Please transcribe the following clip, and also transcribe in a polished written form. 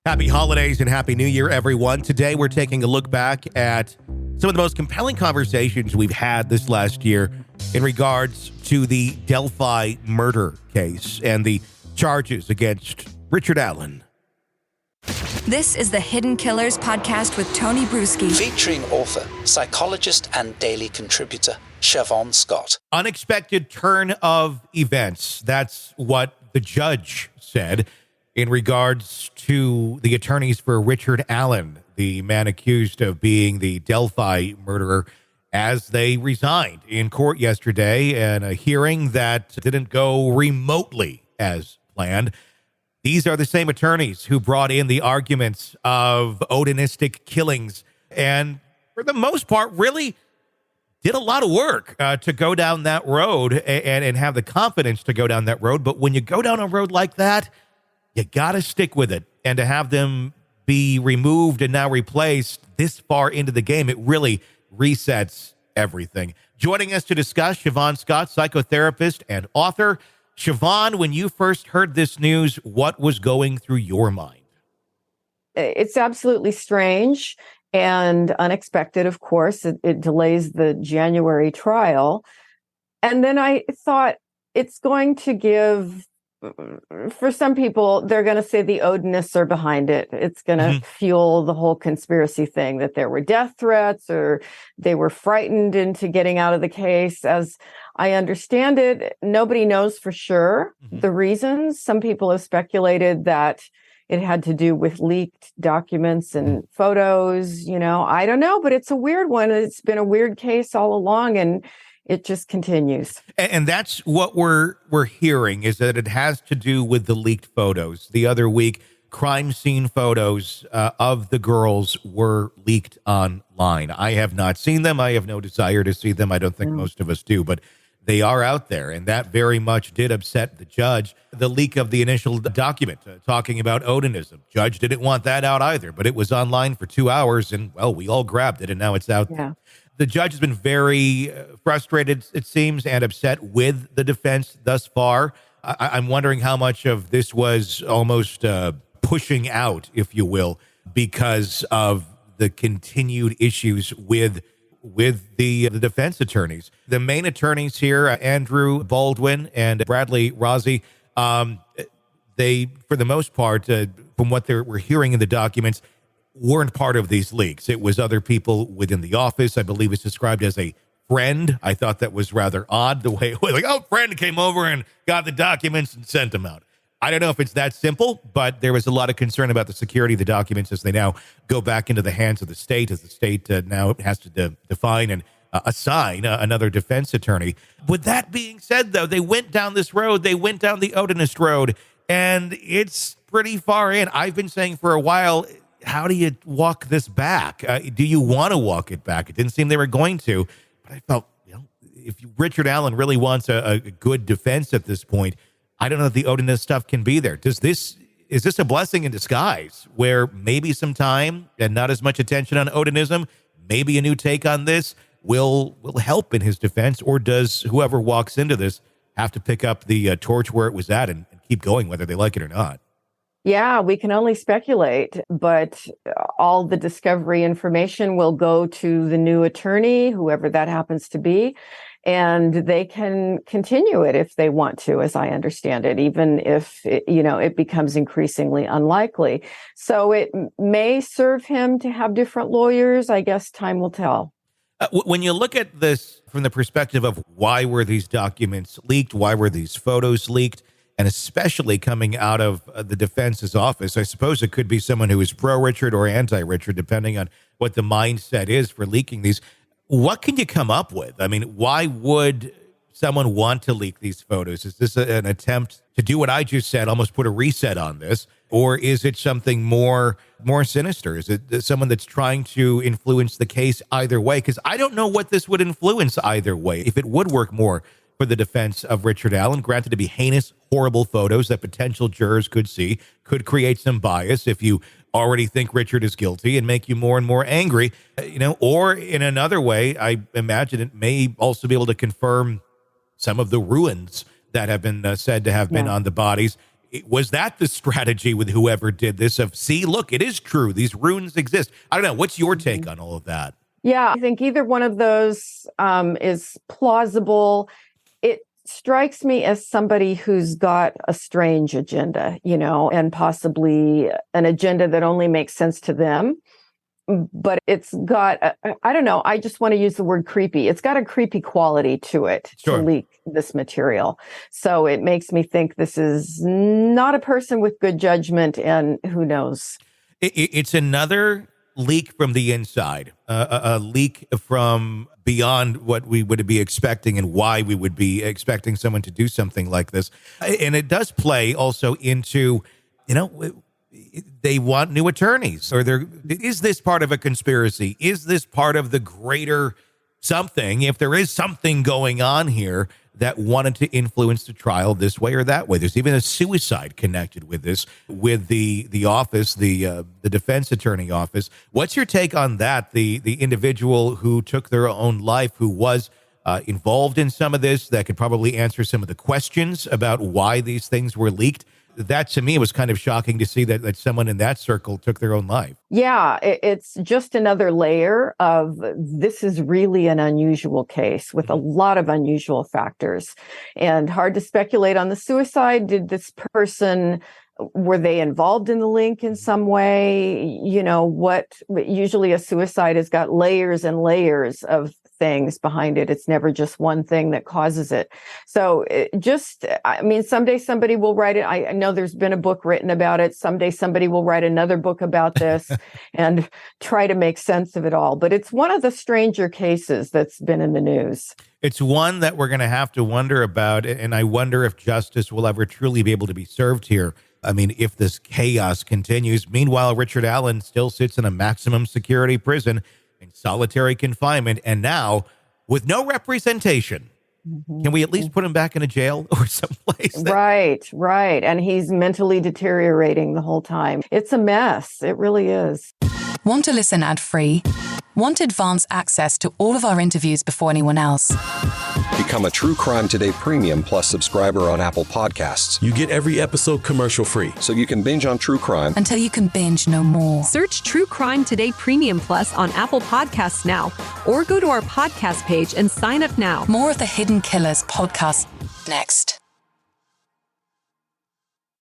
Happy holidays and happy new year, everyone. Today, we're taking a look back at some of the most compelling conversations we've had this last year in regards to the Delphi murder case and the charges against Richard Allen. This is the Hidden Killers podcast with Tony Brueski. Featuring author, psychologist, and daily contributor, Siobhan Scott. Unexpected turn of events. That's what the judge said in regards to the attorneys for Richard Allen, the man accused of being the Delphi murderer, as they resigned in court yesterday in a hearing that didn't go remotely as planned. These are the same attorneys who brought in the arguments of Odinistic killings and, for the most part, really did a lot of work to go down that road and have the confidence to go down that road. But when you go down a road like that, you got to stick with it. And to have them be removed and now replaced this far into the game, it really resets everything. Joining us to discuss, Siobhan Scott, psychotherapist and author. Siobhan, when you first heard this news, what was going through your mind? It's absolutely strange and unexpected, of course. It delays the January trial. And then I thought it's going to give, for some people, they're going to say the Odinists are behind it. It's going to fuel the whole conspiracy thing, that there were death threats or they were frightened into getting out of the case. As I understand it, nobody knows for sure the reasons. Some people have speculated that it had to do with leaked documents and photos. I don't know, but it's a weird one. It's been a weird case all along, and it just continues. And that's what we're hearing, is that it has to do with the leaked photos. The other week, crime scene photos of the girls were leaked online. I have not seen them. I have no desire to see them. I don't think most of us do, but they are out there, and that very much did upset the judge. The leak of the initial document talking about Odinism. Judge didn't want that out either, but it was online for 2 hours, and, well, we all grabbed it, and now it's out there. The judge has been very frustrated, it seems, and upset with the defense thus far. I'm wondering how much of this was almost pushing out, if you will, because of the continued issues with the defense attorneys. The main attorneys here, Andrew Baldwin and Bradley Rossi, they, for the most part, from what we're hearing in the documents, weren't part of these leaks. It was other people within the office. I believe it's described as a friend. I thought that was rather odd, the way it was like, friend came over and got the documents and sent them out. I don't know if it's that simple, but there was a lot of concern about the security of the documents as they now go back into the hands of the state, as the state now has to define and assign another defense attorney. With that being said, though, they went down this road. They went down the Odinist road, and it's pretty far in. I've been saying for a while, how do you walk this back? Do you want to walk it back? It didn't seem they were going to, but I felt, if Richard Allen really wants a good defense at this point, I don't know if the Odinist stuff can be there. Is this a blessing in disguise, where maybe some time and not as much attention on Odinism, maybe a new take on this will help in his defense, or does whoever walks into this have to pick up the torch where it was at and keep going, whether they like it or not? Yeah, we can only speculate, but all the discovery information will go to the new attorney, whoever that happens to be, and they can continue it if they want to, as I understand it, even if it becomes increasingly unlikely. So it may serve him to have different lawyers. I guess time will tell. When you look at this from the perspective of why were these documents leaked, why were these photos leaked, and especially coming out of the defense's office, I suppose it could be someone who is pro-Richard or anti-Richard, depending on what the mindset is for leaking these. What can you come up with? I mean, why would someone want to leak these photos? Is this an attempt to do what I just said, almost put a reset on this? Or is it something more sinister? Is it someone that's trying to influence the case either way? Because I don't know what this would influence either way. If it would work more for the defense of Richard Allen, granted to be heinous, horrible photos that potential jurors could see, could create some bias if you already think Richard is guilty and make you more and more angry, or in another way, I imagine it may also be able to confirm some of the ruins that have been said to have been on the bodies. Was that the strategy with whoever did this of, see, look, it is true. These runes exist. I don't know. What's your take on all of that? Yeah, I think either one of those is plausible. It strikes me as somebody who's got a strange agenda, and possibly an agenda that only makes sense to them. But it's got, I don't know, I just want to use the word creepy. It's got a creepy quality to it to leak this material. So it makes me think this is not a person with good judgment, and who knows? It's another leak from the inside, a leak from beyond what we would be expecting and why we would be expecting someone to do something like this. And it does play also into, they want new attorneys, or is this part of a conspiracy? Is this part of the greater something? If there is something going on here that wanted to influence the trial this way or that way, there's even a suicide connected with this, with the office, the defense attorney office. What's your take on that? The individual who took their own life, who was involved in some of this, that could probably answer some of the questions about why these things were leaked. That, to me, was kind of shocking to see that someone in that circle took their own life. Yeah, it's just another layer of, this is really an unusual case with a lot of unusual factors, and hard to speculate on the suicide. Did this person, were they involved in the link in some way? Usually a suicide has got layers and layers of things behind it. It's never just one thing that causes it. So someday somebody will write it. I know there's been a book written about it. Someday somebody will write another book about this and try to make sense of it all. But it's one of the stranger cases that's been in the news. It's one that we're going to have to wonder about, and I wonder if justice will ever truly be able to be served here. I mean, if this chaos continues. Meanwhile, Richard Allen still sits in a maximum security prison in solitary confinement, and now with no representation. Mm-hmm. Can we at least put him back in a jail or someplace? Right. And he's mentally deteriorating the whole time. It's a mess. It really is. Want to listen ad-free? Want advance access to all of our interviews before anyone else? Become a True Crime Today Premium Plus subscriber on Apple Podcasts. You get every episode commercial-free. So you can binge on true crime until you can binge no more. Search True Crime Today Premium Plus on Apple Podcasts now, or go to our podcast page and sign up now. More of the Hidden Killers podcast next.